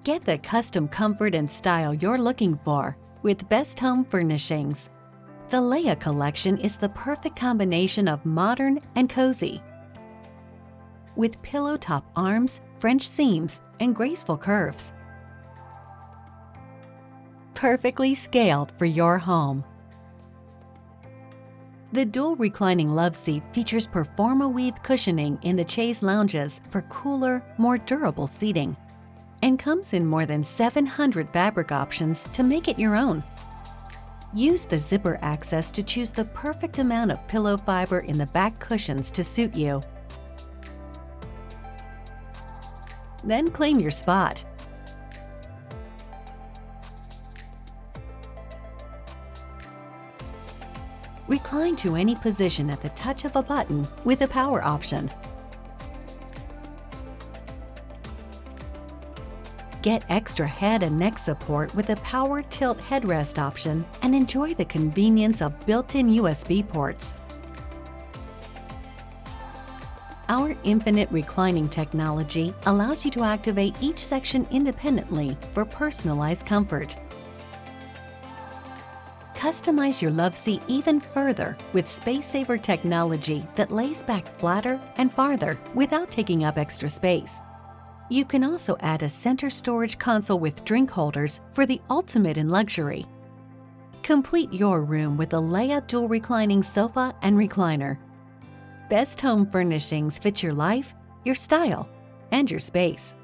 Get the custom comfort and style you're looking for with Best Home Furnishings. The Leya Collection is the perfect combination of modern and cozy. With pillow-top arms, French seams, and graceful curves. Perfectly scaled for your home. The dual reclining Loveseat features Performa Weave cushioning in the chaise lounges for cooler, more durable seating, and comes in more than 700 fabric options to make it your own. Use the zipper access to choose the perfect amount of pillow fiber in the back cushions to suit you. Then claim your spot. Recline to any position at the touch of a button with a power option. Get extra head and neck support with a power tilt headrest option and enjoy the convenience of built-in USB ports. Our infinite reclining technology allows you to activate each section independently for personalized comfort. Customize your Loveseat even further with space-saver technology that lays back flatter and farther without taking up extra space. You can also add a center storage console with drink holders for the ultimate in luxury. Complete your room with a Leya dual reclining sofa and recliner. Best Home Furnishings fits your life, your style, and your space.